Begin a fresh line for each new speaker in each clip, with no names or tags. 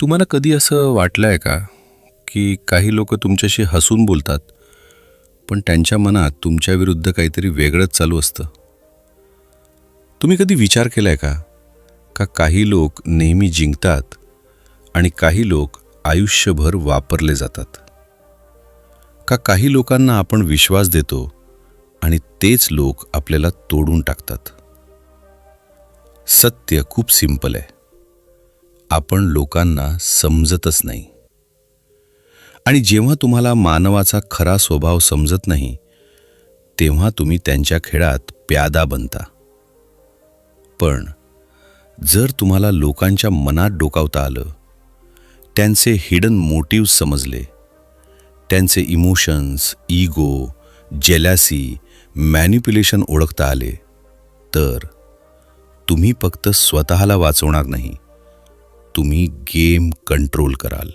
तुम्हाला कधी असं वाटलंय का, की काही लोक तुमच्याशी हसून बोलतात, पण त्यांच्या मनात तुमच्या विरुद्ध काहीतरी वेगळंच चालू असतं? तुम्ही कधी विचार केलाय का, का काही लोक नेहमी जिंकतात आणि काही लोक आयुष्यभर वापरले जातात? का काही लोकांना आपण विश्वास देतो आणि तेच लोक आपल्याला तोडून टाकतात? सत्य खूप सिंपल आहे. आपण लोकांना समजतच नाही. आणि जेव्हा तुम्हाला मानवाचा खरा स्वभाव समजत नाही, तेव्हा तुम्ही त्यांच्या खेळात प्यादा बनता. पण जर तुम्हाला लोकांच्या मनात डोकावता आलं, त्यांचे हिडन मोटिव्ह समजले, त्यांचे इमोशन्स, इगो, जेलसी, मॅनिप्युलेशन ओळखता आले, तर तुम्ही फक्त स्वतःला वाचवणार नाही, तुम्ही गेम कंट्रोल कराल.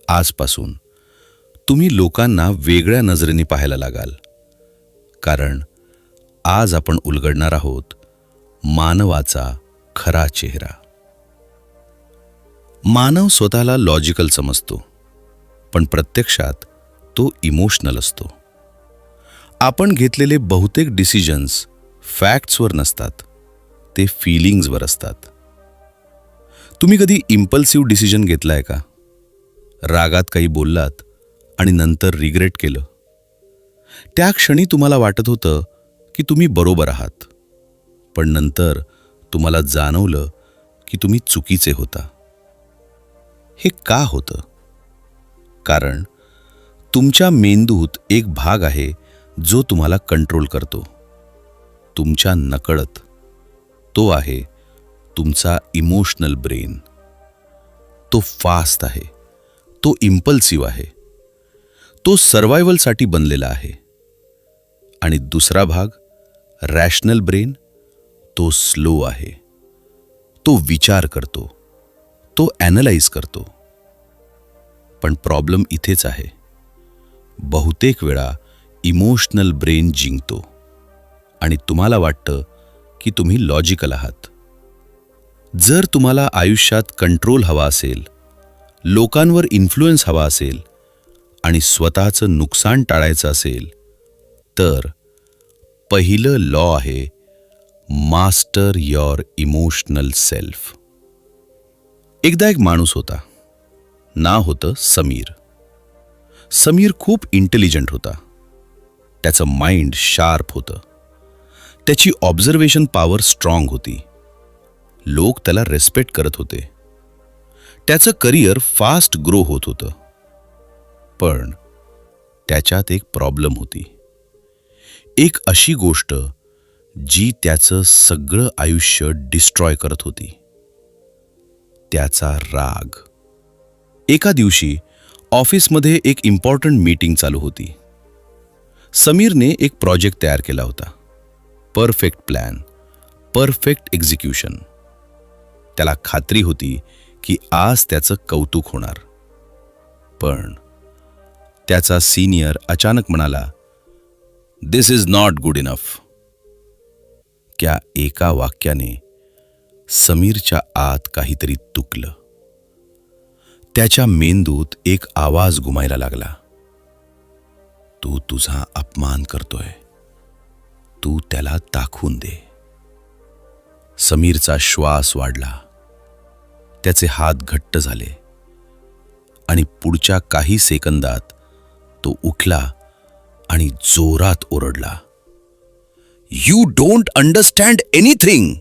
आजपासून तुम्ही लोकांना वेगळ्या नजरेने पाहायला लागाल. कारण आज आपण उलगडणार आहोत मानवाचा खरा चेहरा. मानव स्वतःला लॉजिकल समजतो, पण प्रत्यक्षात तो इमोशनल असतो. आपण घेतलेले बहुतेक डिसिजन्स फॅक्ट्सवर नसतात, ते फीलिंग्सवर असतात. तुम्ही कधी इम्पल्सिव्ह डिसिजन घेतलाय का? रागात काही बोललात आणि नंतर रिग्रेट केलं. त्या क्षणी तुम्हाला वाटत होतं की तुम्ही बरोबर आहात, पण नंतर तुम्हाला जाणवलं की तुम्ही चुकीचे होता. हे का होतं? कारण तुमच्या मेंदूत एक भाग आहे जो तुम्हाला कंट्रोल करतो, तुमच्या नकळत. तो आहे तुमचा इमोशनल ब्रेन. तो फास्ट आहे, तो इम्पल्सिव्ह आहे, तो सर्वायवलसाठी बनलेला आहे. आणि दुसरा भाग, रॅशनल ब्रेन, तो स्लो आहे. तो विचार करतो, तो ॲनलाइज करतो. पण प्रॉब्लेम इथेच आहे. बहुतेक वेळा इमोशनल ब्रेन जिंकतो आणि तुम्हाला वाटतं की तुम्ही लॉजिकल आहात. जर तुम्हाला आयुष्यात कंट्रोल हवा असेल, लोकांवर इन्फ्लुएन्स हवा असेल आणि स्वतःचं नुकसान टाळायचं असेल, तर पहिलं लॉ आहे मास्टर युअर इमोशनल सेल्फ. एकदा एक माणूस होता. नाव होतं समीर. समीर खूप इंटेलिजंट होता. त्याचं माइंड शार्प होतं. त्याची ऑब्झर्वेशन पॉवर स्ट्रॉंग होती. लोक त्याला रेस्पेक्ट करत होते. त्याचं करिअर फास्ट ग्रो होत होतं. पण त्याच्यात एक प्रॉब्लेम होती. एक अशी गोष्ट जी त्याचं सगळं आयुष्य डिस्ट्रॉय करत होती. त्याचा राग. एका दिवशी ऑफिसमध्ये एक इम्पॉर्टंट मीटिंग चालू होती. समीरने एक प्रोजेक्ट तयार केला होता. Perfect plan, perfect execution. त्याला खात्री होती की आज त्याचं कौतुक होणार. पण त्याचा सीनियर अचानक म्हणाला, "दिस इज नॉट गुड इनफ." त्या एका वाक्याने समीरच्या आत काहीतरी तुटलं. त्याच्या मेंदूत एक आवाज घुमायला लागला, "तू तुझा अपमान करतोय, तू त्याला दाखवून दे." समीरचा श्वास वाढला. त्याचे हात घट्ट झाले आणि पुढच्या काही सेकंदात तो उठला आणि जोरात ओरडला, "यू डोंट अंडरस्टँड एनिथिंग."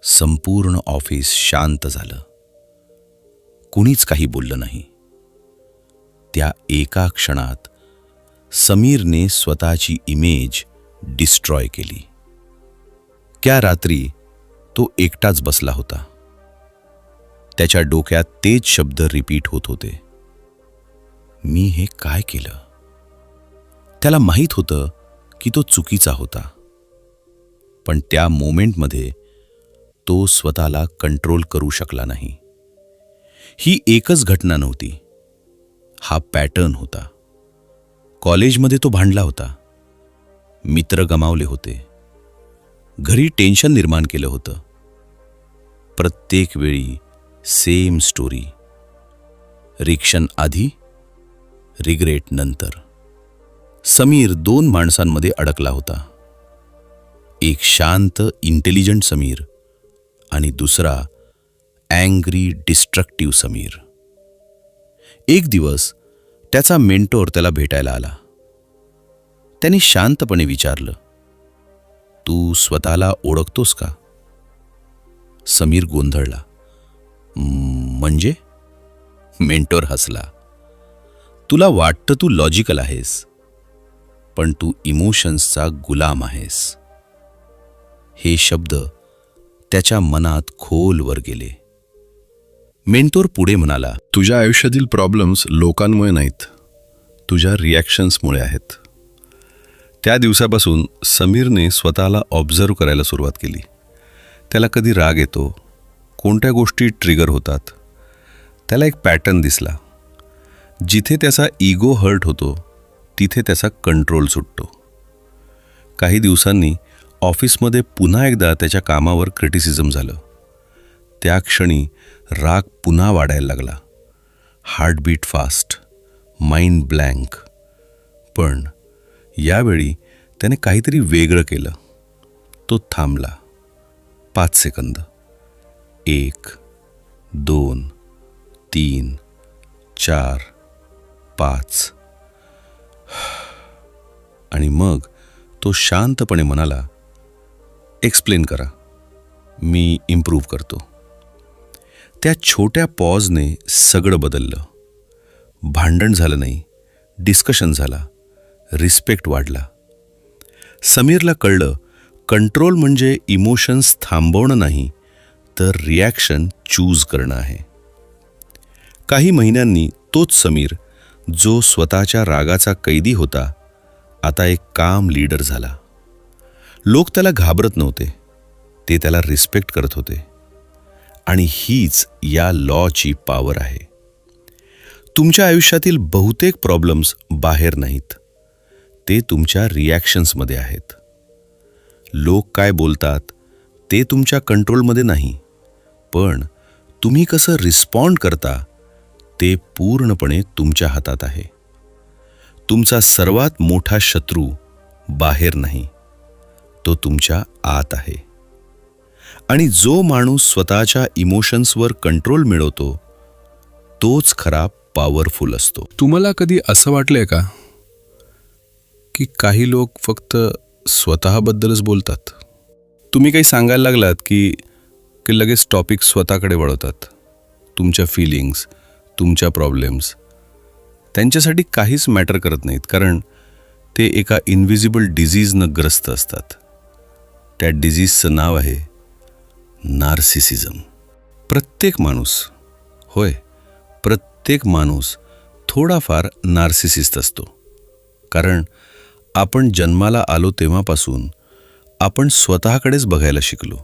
संपूर्ण ऑफिस शांत झालं. कुणीच काही बोललं नाही. त्या एका क्षणात समीरने स्वतःची इमेज डिस्ट्रॉय केली. त्या रात्री तो एकटाच बसला होता. त्याच्या डोक्यात तेच शब्द रिपीट होत होते, "मी हे काय केलं?" त्याला माहीत होतं की तो चुकीचा होता. पण त्या मोमेंटमध्ये तो स्वतःला कंट्रोल करू शकला नाही. ही एकच घटना नव्हती, हा पॅटर्न होता. कॉलेजमध्ये तो भांडला होता. मित्र गमावले होते. घरी टेन्शन निर्माण केलं होतं. प्रत्येक वेळी सेम स्टोरी. रिएक्शन आधी, रिग्रेट नंतर. समीर 2 माणसांमध्ये अडकला होता. एक शांत इंटेलिजंट समीर आणि दुसरा अँग्री डिस्ट्रक्टिव्ह समीर. एक दिवस त्याचा मेंटोर त्याला भेटायला आला. त्याने शांतपणे विचारलं, तू स्वतःला ओळखतोस का? समीर गोंधळला. म्हणजे? मेंटोर हसला. तुला वाटतं तू लॉजिकल आहेस, पण तू इमोशन्सचा गुलाम आहेस. हे शब्द त्याच्या मनात खोलवर गेले. मेंटोर पुढे म्हणाला,
तुझ्या आयुष्यातील प्रॉब्लेम्स लोकांमुळे नाहीत, तुझ्या रिॲक्शन्समुळे आहेत. त्या दिवसापासून समीरने स्वतःला ऑब्झर्व करायला सुरुवात केली. त्याला कधी राग येतो, कोणत्या गोष्टी ट्रिगर होतात. त्याला एक पॅटर्न दिसला. जिथे त्याचा इगो हर्ट होतो तिथे त्याचा कंट्रोल सुटतो. काही दिवसांनी ऑफिसमध्ये पुन्हा एकदा त्याच्या कामावर क्रिटिसिझम झालं. त्या क्षणी राग पुन्हा वाढायला लागला. Heartbeat fast, mind blank. पण यावेळी त्याने काहीतरी वेगळं केलं. तो थांबला. 5 सेकंद. 1, 2, 3, 4, 5. आणि मग तो शांतपणे म्हणाला, एक्सप्लेन करा, मी इम्प्रूव्ह करतो. त्या छोट्या पॉजने सगळं बदललं. भांडण झालं नाही, डिस्कशन झाला, रिस्पेक्ट वाढला. समीरला कळलं, कंट्रोल म्हणजे इमोशन्स थांबवणं नाही, तर रिॲक्शन चूज करणं आहे. काही महिन्यांनी तोच समीर, जो स्वतःच्या रागाचा कैदी होता, आता एक काम लीडर झाला. लोक त्याला घाबरत नव्हते, ते त्याला रिस्पेक्ट करत होते. आणि हीच या लॉची पॉवर आहे. तुमच्या आयुष्यातील बहुतेक प्रॉब्लेम्स बाहेर नाहीत, ते तुमच्या रिॲक्शन्समध्ये आहेत. लोक काय बोलतात ते तुमच्या कंट्रोलमध्ये नाही, पण तुम्ही कसं रिस्पॉन्ड करता ते पूर्णपणे तुमच्या हातात आहे. तुमचा सर्वात मोठा शत्रू बाहेर नाही, तो तुमच्या आत आहे. आणि जो माणूस स्वतःच्या इमोशन्सवर कंट्रोल मिळवतो तोच खरा पॉवरफुल असतो. तुम्हाला कधी असं वाटलंय का की काही लोक फक्त स्वतःबद्दलच बोलतात? तुम्ही काही सांगायला लागलात की लगेच टॉपिक स्वतःकडे वळवतात. तुमच्या फिलिंग्स, तुमच्या प्रॉब्लेम्स त्यांच्यासाठी काहीच मॅटर करत नाहीत, कारण ते एका इनव्हिजिबल डिझीजनं ग्रस्त असतात. त्या डिझीजचं नाव आहे नार्सिसिझम. प्रत्येक माणूस, होय, प्रत्येक माणूस थोडाफार नार्सिसिस्ट असतो. कारण आपण जन्माला आलो तेव्हापासून आपण स्वतःकडेच बघायला शिकलो.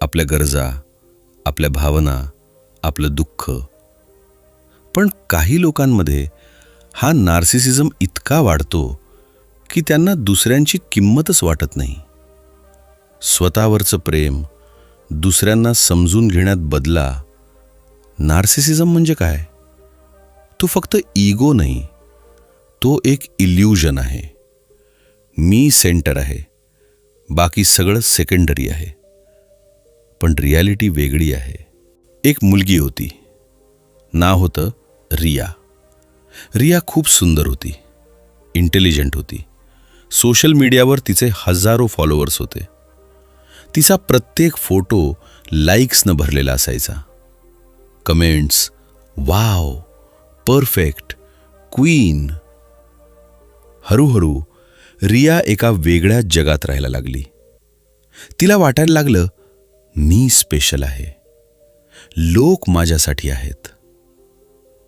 आपल्या गरजा, आपल्या भावना, आपलं दुःख. पण काही लोकांमध्ये हा नार्सिसिझम इतका वाढतो की त्यांना दुसऱ्यांची किंमतच वाटत नाही. स्वतःवरचं प्रेम दुसऱ्यांना समजून घेण्यात बदला. नार्सिसिझम म्हणजे काय? तो फक्त इगो नाही, तो एक इल्युजन आहे. मी सेंटर आहे, बाकी सगळं सेकंडरी आहे. पण रियालिटी वेगळी आहे. एक मुलगी होती, नाव होतं रिया. रिया खूप सुंदर होती, इंटेलिजंट होती. सोशल मीडियावर तिचे हजारो फॉलोअर्स होते. तिचा प्रत्येक फोटो लाईक्सनं भरलेला असायचा. Comments, wow, perfect, queen. हळूहळू रिया एका वेगळ्याच जगात राहायला लागली. तिला वाटायला लागलं, मी स्पेशल आहे, लोक माझ्यासाठी आहेत.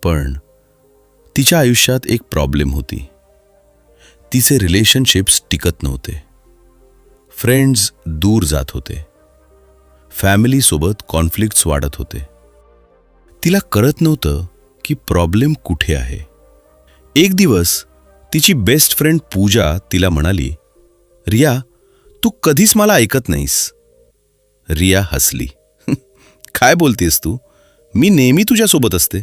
पण तिच्या आयुष्यात एक प्रॉब्लेम होती. तिचे रिलेशनशिप्स टिकत नव्हते. फ्रेंड्स दूर जात होते. फॅमिलीसोबत कॉन्फ्लिक्ट्स वाढत होते. तिला कळत नव्हतं की प्रॉब्लेम कुठे आहे. एक दिवस तिची बेस्ट फ्रेंड पूजा तिला म्हणाली, रिया, तू कधीच मला ऐकत नाहीस. रिया हसली. काय बोलतेस तू? मी नेहमी तुझ्यासोबत असते.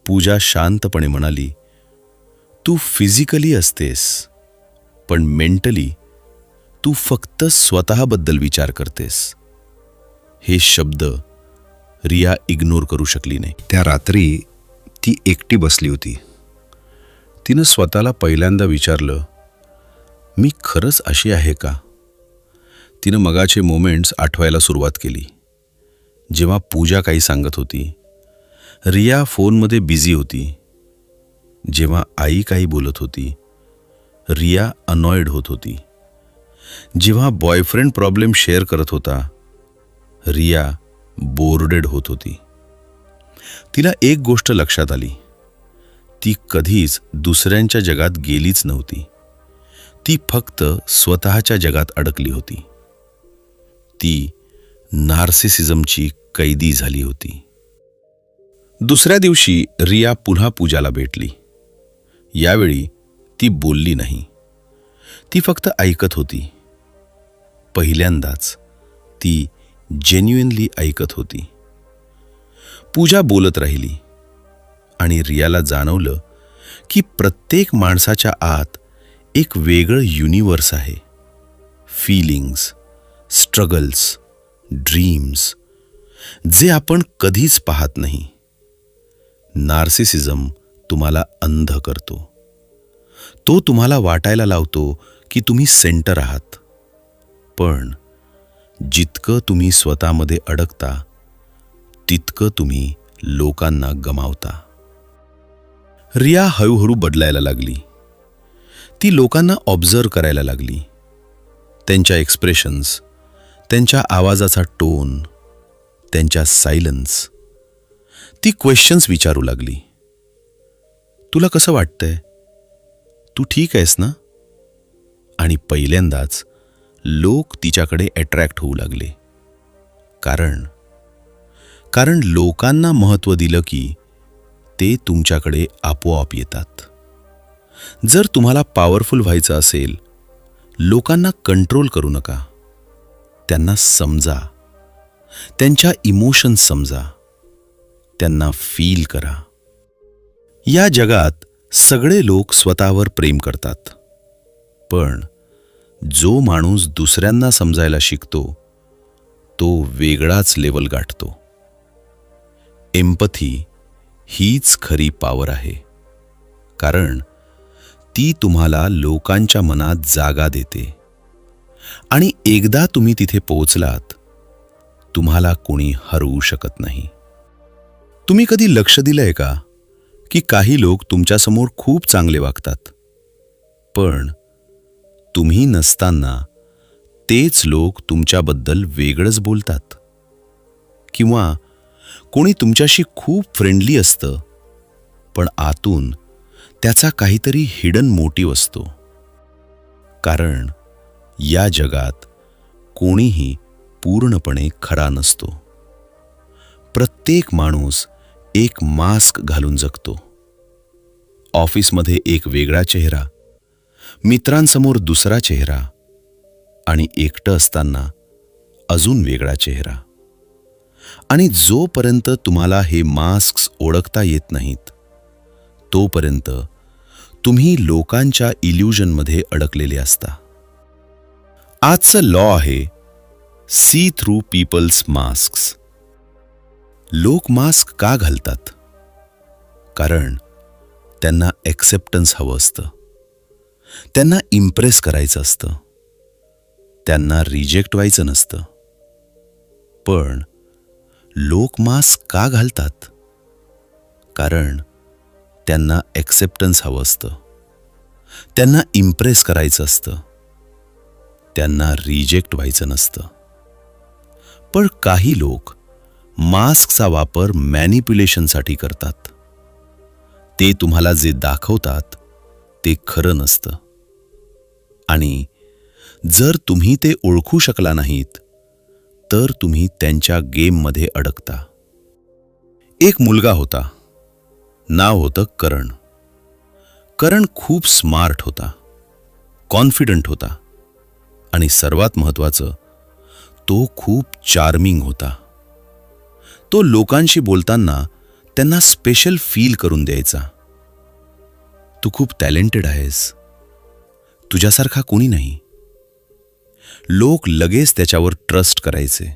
पूजा शांतपणे म्हणाली, तू फिजिकली असतेस, पण मेंटली तू फक्त स्वतःबद्दल विचार करतेस. हे शब्द रिया इग्नोर करू शकली नाही. त्या रात्री ती एकटी बसली होती. तिनं स्वतःला पहिल्यांदा विचारलं, मी खरंच अशी आहे का? तिनं मगाचे मोमेंट्स आठवायला सुरुवात केली. जेव्हा पूजा काही सांगत होती, रिया फोनमध्ये बिझी होती. जेव्हा आई काही बोलत होती, रिया अनॉयड होत होती. जेव्हा बॉयफ्रेंड प्रॉब्लेम शेअर करत होता, रिया बोर्डेड होत होती. तिला एक गोष्ट लक्षात आली, ती कधीच दुसऱ्यांच्या जगात गेलीच नव्हती. ती फक्त स्वतःच्या जगात अडकली होती. ती नार्सिसिझमची कैदी झाली होती. दुसऱ्या दिवशी रिया पुन्हा पूजाला भेटली. यावेळी ती बोलली नाही. ती फक्त ऐकत होती. पहिल्यांदाच ती जेन्युइनली ऐकत होती. पूजा बोलत राहिली आणि रियाला जाणवलं की प्रत्येक माणसाच्या आत एक वेगळं युनिवर्स आहे. फीलिंग्स, स्ट्रगल्स, ड्रीम्स, जे आपण कधीच पाहत नाही. नार्सिसिझम तुम्हाला अंध करतो. तो तुम्हाला वाटायला लावतो की तुम्ही सेंटर आहात. पण जितकं तुम्ही स्वतःमध्ये अडकता, तितकं तुम्ही लोकांना गमावता. रिया हळूहळू बदलायला लागली. ती लोकांना ऑब्झर्व करायला लागली. त्यांच्या एक्सप्रेशन्स, त्यांच्या आवाजाचा टोन, त्यांच्या सायलन्स. ती क्वेश्चन्स विचारू लागली. तुला कसं वाटतंय? तू ठीक आहेस ना? आणि पहिल्यांदाच लोक तिच्याकडे अट्रॅक्ट होऊ लागले. कारण लोकांना महत्त्व दिलं की ते तुमच्याकडे आपोआप येतात. जर तुम्हाला पॉवरफुल व्हायचं असेल, लोकांना कंट्रोल करू नका. त्यांना समजा, त्यांच्या इमोशन्स समजा, त्यांना फील करा. या जगात सगळे लोक स्वतःवर प्रेम करतात, पण जो माणूस दुसऱ्यांना समजायला शिकतो, तो वेगळाच लेवल गाठतो. एम्पथी हीच खरी पॉवर आहे, कारण ती तुम्हाला लोकांच्या मनात जागा देते. आणि एकदा तुम्ही तिथे पोहोचलात, तुम्हाला कोणी हरवू शकत नाही. तुम्ही कधी लक्ष दिलंय का की काही लोक तुमच्यासमोर खूप चांगले वागतात, पण तुम्ही नसताना तेच लोक तुमच्याबद्दल वेगळंच बोलतात? किंवा कोणी तुमच्याशी खूप फ्रेंडली असतं, पण आतून त्याचा काहीतरी हिडन मोटिव्ह असतो. कारण या जगात कोणीही पूर्णपणे खरा नसतो. प्रत्येक माणूस एक मास्क घालून जगतो. ऑफिसमध्ये एक वेगळा चेहरा, मित्रांसमोर दुसरा चेहरा, आणि एकटं असताना अजून वेगळा चेहरा. आणि जोपर्यंत तुम्हाला हे मास्क्स ओळखता येत नाहीत, तोपर्यंत तुम्ही लोकांच्या इल्युजनमध्ये अडकलेले असता. आजचं लॉ आहे सी थ्रू पीपल्स मास्क्स. लोक मास्क का घालतात? कारण त्यांना एक्सेप्टन्स हवं असतं. त्यांना इम्प्रेस करायचं असतं. त्यांना रिजेक्ट व्हायचं नसतं. पण लोक मास्क का घालतात? कारण त्यांना एक्सेप्टन्स हवं असतं. त्यांना इम्प्रेस करायचं असतं. त्यांना रिजेक्ट व्हायचं नसतं. पण काही लोक मास्कचा वापर मॅनिप्युलेशनसाठी करतात. ते तुम्हाला जे दाखवतात ते खरं नसतं. आणि जर तुम्ही ते ओळखू शकला नाहीत, तर तुम्ही त्यांच्या गेममध्ये अडकता. एक मुलगा होता. नाव होतं करण. करण खूप स्मार्ट होता, कॉन्फिडंट होता, आणि सर्वात महत्त्वाचं, तो खूप चार्मिंग होता. तो लोकांशी बोलताना त्यांना स्पेशल फील करून द्यायचा. तू खूप टॅलेंटेड आहेस, तुझ्यासारखा कोणी नाही. लोक लगेच त्याच्यावर ट्रस्ट करायचे.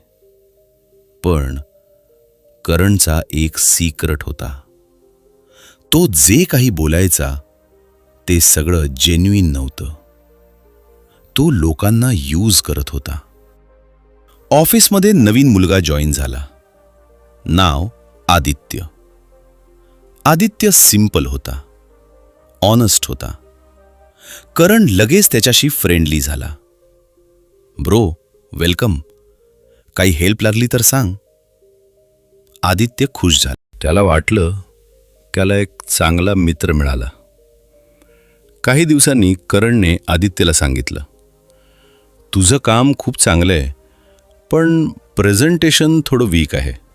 पण करणचा एक सिक्रेट होता. तो जे काही बोलायचा ते सगळं जेन्युइन नव्हतं. तो लोकांना यूज करत होता. ऑफिसमध्ये नवीन मुलगा जॉईन झाला. नाव आदित्य. आदित्य सिंपल होता, ऑनेस्ट होता. करण लगेच त्याच्याशी फ्रेंडली झाला. Bro, welcome. काही हेल्प लागली तर सांग. आदित्य खुश झाला. त्याला वाटलं त्याला एक चांगला मित्र मिळाला. काही दिवसांनी करणने आदित्यला सांगितलं, तुझं काम खूप चांगलं आहे, पण प्रेझेंटेशन थोडं वीक आहे.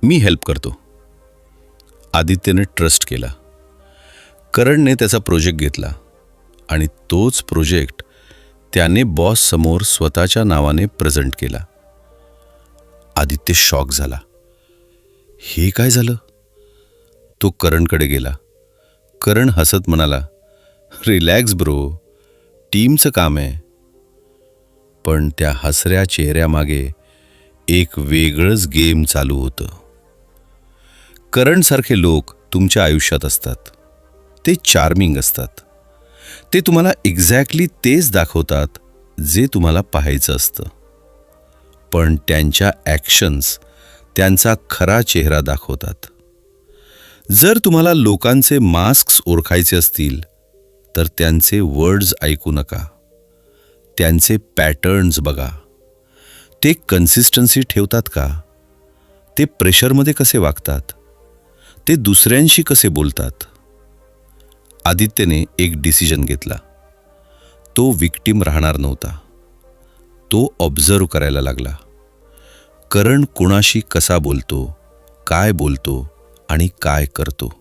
मी हेल्प करतो. आदित्यने ट्रस्ट केला. करणने त्याचा प्रोजेक्ट घेतला आणि तोच प्रोजेक्ट त्याने बॉस समोर स्वतःच्या नावाने प्रेझेंट केला. आदित्य शॉक झाला. हे काय झालं? तो करणकडे गेला. करण हसत म्हणाला, रिलॅक्स ब्रो, टीमचं काम आहे. पण त्या हसऱ्या चेहऱ्यामागे एक वेगळंच गेम चालू होतं. करणसारखे लोक तुमच्या आयुष्यात असतात. ते चार्मिंग असतात. ते तुम्हाला एक्झॅक्टली तेच दाखवतात जे तुम्हाला पाहायचं असतं. पण त्यांच्या ॲक्शन्स त्यांचा खरा चेहरा दाखवतात. जर तुम्हाला लोकांचे मास्क्स ओळखायचे असतील तर त्यांचे वर्ड्स ऐकू नका. त्यांचे पॅटर्न्स बघा. ते कन्सिस्टन्सी ठेवतात का? ते प्रेशरमध्ये कसे वागतात? ते दुसऱ्यांशी कसे बोलतात? आदित्यने एक डिसिजन घेतला. तो विक्टिम राहणार नव्हता. तो ऑब्झर्व करायला लागला. करण कुणाशी कसा बोलतो, काय बोलतो आणि काय करतो.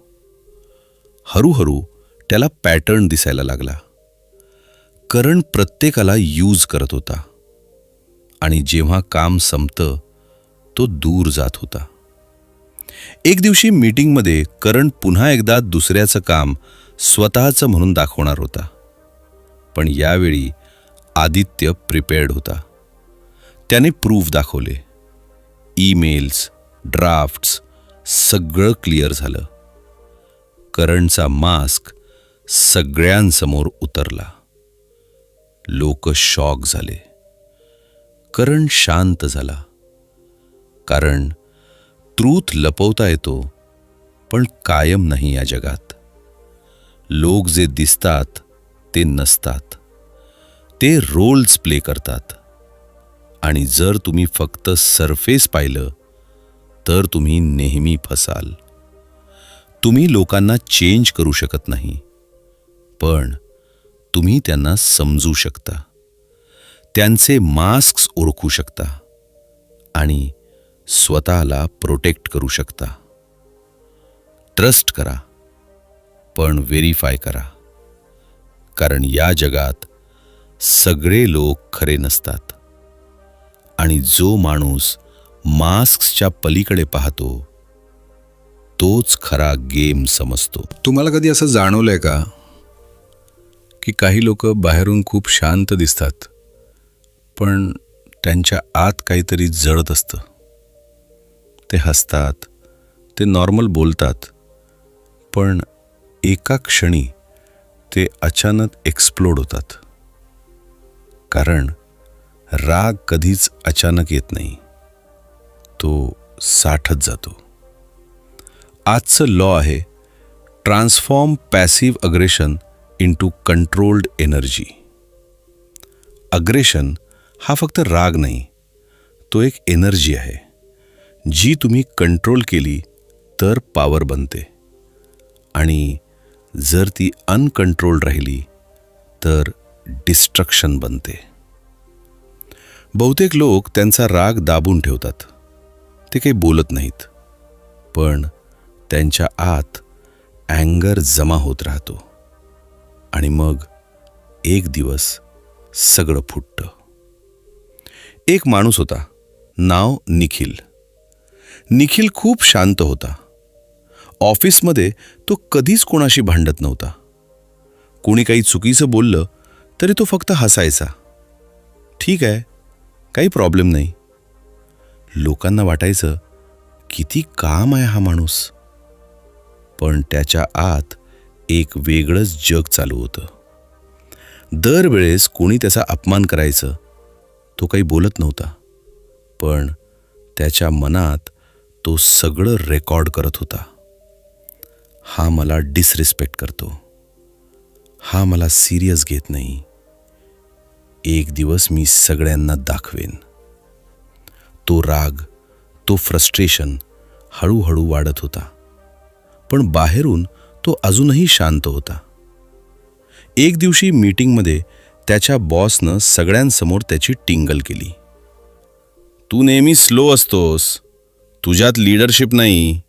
हळूहळू त्याला पॅटर्न दिसायला लागला. करण प्रत्येकाला यूज करत होता आणि जेव्हा काम संपतं तो दूर जात होता. एक दिवशी मीटिंगमध्ये करण पुन्हा एकदा दुसऱ्याचं काम स्वतःचं म्हणून दाखवणार होता. पण यावेळी आदित्य प्रिपेअर्ड होता. त्याने प्रूफ दाखवले. ईमेल्स, ड्राफ्ट्स सगळं क्लिअर झालं. करणचा मास्क सगळ्यांसमोर उतरला. लोक शॉक झाले. करण शांत झाला. कारण ट्रूथ लपवता येतो, पण कायम नाही या जगात. लोक जे दिसतात ते नसतात. ते रोल्स प्ले करतात. आणि जर तुम्ही फक्त सरफेस पाहिलं तर तुम्ही नेहमी फसाल. तुम्ही लोकांना चेंज करू शकत नाही, पण तुम्ही त्यांना समजू शकता. त्यांचे मास्क्स ओळखू शकता आणि स्वतःला प्रोटेक्ट करू शकता. ट्रस्ट करा, पण व्हेरीफाय करा. कारण या जगात सगळे लोक खरे नसतात आणि जो माणूस मास्कच्या पलीकडे पाहतो तोच खरा गेम समजतो. तुम्हाला कधी असं जाणवलंय का की काही लोक बाहेरून खूप शांत दिसतात, पण त्यांच्या आत काहीतरी जळत असतं. ते हसतात, ते नॉर्मल बोलतात, पण एका क्षणी ते अचानक एक्सप्लोड होतात. कारण राग कधीच अचानक येत नाही, तो साठत जातो. आजचं लॉ आहे, transform passive aggression into controlled energy. Aggression हा फक्त राग नाही, तो एक एनर्जी आहे जी तुम्ही कंट्रोल केली तर पॉवर बनते, आणि जर ती अनकंट्रोल्ड राहिली तर डिस्ट्रक्शन बनते. बहुतेक लोक त्यांचा राग दाबून ठेवतात. ते काही बोलत नाहीत, पण त्यांच्या आत अँगर जमा होत राहतो आणि मग एक दिवस सगळं फुटतं. एक माणूस होता, नाव निखिल. निखिल खूप शांत होता. ऑफिसमध्ये तो कधीच कोणाशी भांडत नव्हता. कोणी काही चुकीचं बोललं तरी तो फक्त हसायचा. ठीक आहे, काही प्रॉब्लेम नाही. लोकांना वाटायचं किती काम आहे हा माणूस. पण त्याच्या आत एक वेगळंच जग चालू होतं. दरवेळेस कोणी त्याचा अपमान करायचं, तो काही बोलत नव्हता. पण त्याच्या मनात तो सगळं रेकॉर्ड करत होता. हा मला डिसरिस्पेक्ट करतो, हा मला सिरियस घेत नाही. एक दिवस मी सगळ्यांना दाखवेन. तो राग, तो फ्रस्ट्रेशन हळूहळू वाढत होता. पण बाहेरून तो अजूनही शांत होता. एक दिवशी मीटिंगमध्ये त्याच्या बॉसनं सगळ्यांसमोर त्याची टिंगल केली. तू नेहमी स्लो असतोस, तुझ्यात लीडरशिप नाही.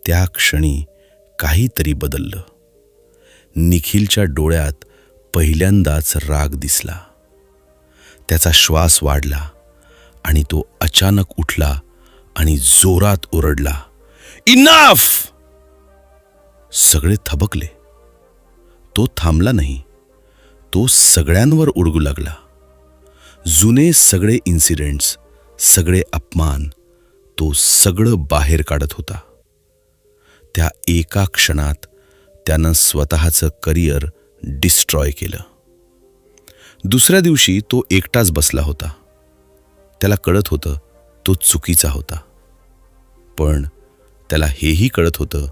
त्या क्षणी काहीतरी बदललं. निखिलच्या डोळ्यात पहिल्यांदाच राग दिसला. त्याचा श्वास वाढला आणि तो अचानक उठला आणि जोरात ओरडला, इनफ! सगळे थबकले. तो थांबला नाही. तो सगळ्यांवर ओरडू लागला. जुने सगळे इन्सिडेंट्स, सगळे अपमान, तो सगळं बाहेर काढत होता. त्या एका क्षणात त्यानं स्वतःचं करिअर डिस्ट्रॉय केलं. दुसऱ्या दिवशी तो एकटाच बसला होता. त्याला कळत होतं तो चुकीचा होता. पण त्याला हेही कळत होतं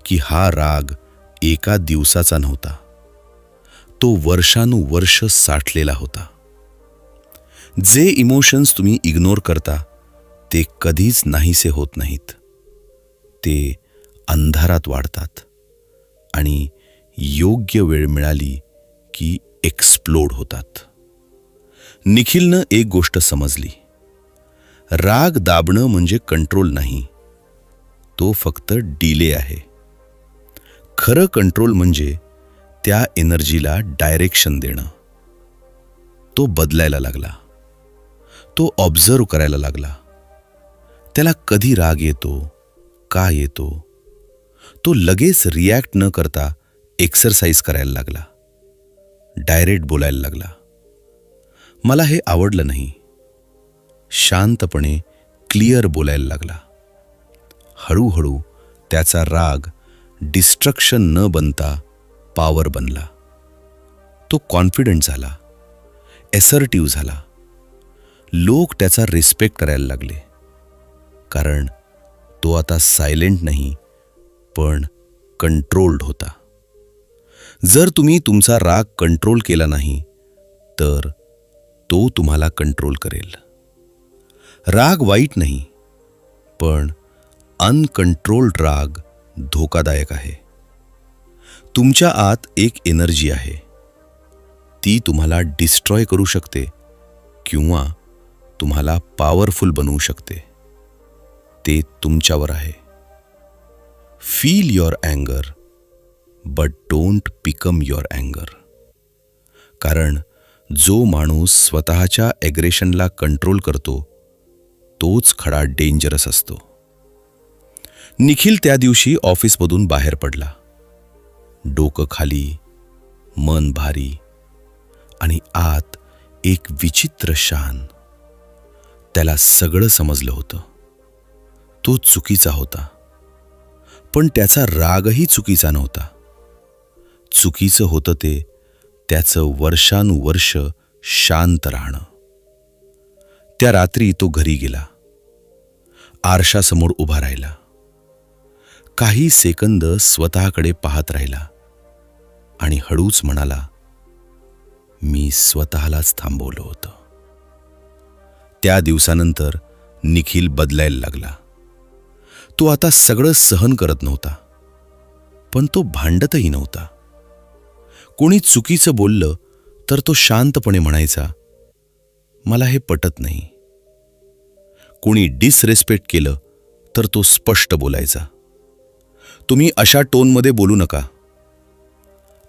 की हा राग एका दिवसाचा नव्हता. तो वर्षानुवर्ष साठलेला होता. जे इमोशन्स तुम्ही इग्नोर करता ते कधीच नाहीसे होत नाहीत. ते अंधारात वाढतात आणि योग्य वेळ मिळाली की एक्सप्लोड होतात. निखिलनं एक गोष्ट समजली. राग दाबणं म्हणजे कंट्रोल नाही, तो फक्त डिले आहे. खरं कंट्रोल म्हणजे त्या एनर्जीला डायरेक्शन देणं. तो बदलायला लागला. तो ऑब्झर्व करायला लागला. त्याला कधी राग येतो, का येतो. तो लगेच रिॲक्ट न करता एक्सरसाइज करायला लागला. डायरेक्ट बोलायला लागला. मला हे आवडलं नाही. शांतपणे क्लिअर बोलायला लागला. हळूहळू त्याचा राग डिस्ट्रक्शन न बनता पॉवर बनला. तो कॉन्फिडंट झाला, एसर्टिव्ह झाला. लोक त्याचा रिस्पेक्ट करायला लागले. कारण तो आता सायलेंट नाही, पण कंट्रोल्ड होता. जर तुम्ही तुमचा राग कंट्रोल केला नाही तर तो तुम्हाला कंट्रोल करेल. राग वाईट नाही, पण अनकंट्रोल्ड राग धोकादायक आहे. तुमच्या आत एक एनर्जी आहे. ती तुम्हाला डिस्ट्रॉय करू शकते किंवा तुम्हाला पॉवरफुल बनवू शकते. ते तुमच्यावर आहे. Feel your अँगर but don't become your अँगर. कारण जो माणूस स्वतःच्या ॲग्रेशनला कंट्रोल करतो तोच खरा डेंजरस असतो. निखिल त्या दिवशी ऑफिसमधून बाहेर पडला. डोकं खाली, मन भारी आणि आत एक विचित्र शान. त्याला सगळं समजलं होतं. तो चुकीचा होता, पण त्याचा रागही चुकीचा नव्हता. चुकीचं होतं ते त्याचं वर्षानुवर्ष शांत राहणं. त्या रात्री तो घरी गेला. आरशासमोर उभा राहिला. काही सेकंद स्वतःकडे पाहत राहिला आणि हळूच म्हणाला, मी स्वतःलाच थांबवलं होतं. त्या दिवसानंतर निखिल बदलायला लागला. तो आता सगळं सहन करत नव्हता, पण तो भांडतही नव्हता. कोणी चुकीचं बोललं तर तो शांतपणे म्हणायचा, मला हे पटत नाही. कोणी डिसरेस्पेक्ट केलं तर तो स्पष्ट बोलायचा, तुम्ही अशा टोनमध्ये बोलू नका.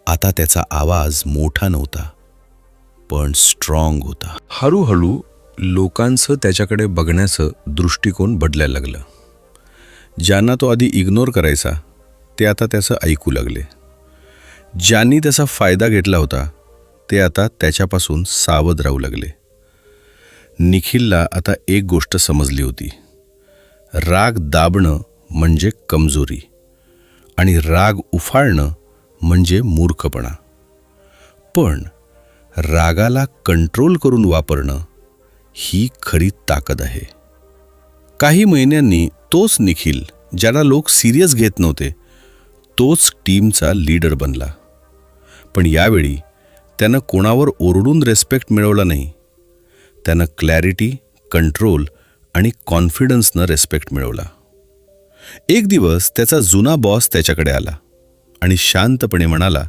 आता त्याचा आवाज मोठा नव्हता, पण स्ट्रॉंग होता.
हळूहळू
लोकांचं त्याच्याकडे बघण्याचं दृष्टिकोन बदलायला लागलं. ज्यांना तो आधी इग्नोर करायचा ते आता त्याचं ऐकू लागले. ज्यांनी त्याचा फायदा घेतला होता ते आता त्याच्यापासून सावध राहू लागले. निखिलला आता एक गोष्ट समजली होती. राग दाबणं म्हणजे कमजोरी आणि राग उफाळणं म्हणजे मूर्खपणा. पण रागाला कंट्रोल करून वापरणं ही खरी ताकद आहे. काही महिन्यांनी तोच निखिल, ज्याला लोक सिरियस घेत नव्हते, तोच टीमचा लीडर बनला. पण यावेळी त्यानं कोणावर ओरडून रिस्पेक्ट मिळवला नाही. त्यानं क्लॅरिटी, कंट्रोल आणि कॉन्फिडन्सनं रिस्पेक्ट मिळवला. एक दिवस त्याचा जुना बॉस त्याच्याकडे आला आणि शांतपणे म्हणाला,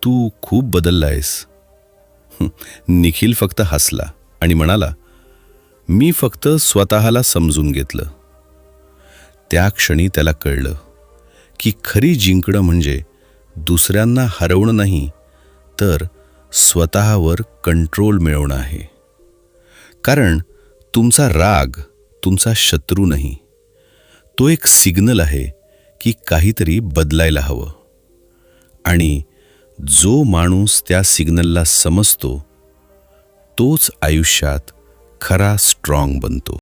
तू खूप बदलला आहेस. निखिल फक्त हसला आणि म्हणाला, मी फक्त स्वतःला समजून घेतलं. त्या क्षणी त्याला कळलं की खरी जिंकणं म्हणजे दुसऱ्यांना हरवणं नाही, तर स्वतःवर कंट्रोल मिळवणं आहे. कारण तुमचा राग तुमचा शत्रू नाही, तो एक सिग्नल आहे की काहीतरी बदलायला हवं. आणि जो माणूस त्या सिग्नलला समजतो तोच आयुष्यात खरा स्ट्रॉंग बनतो.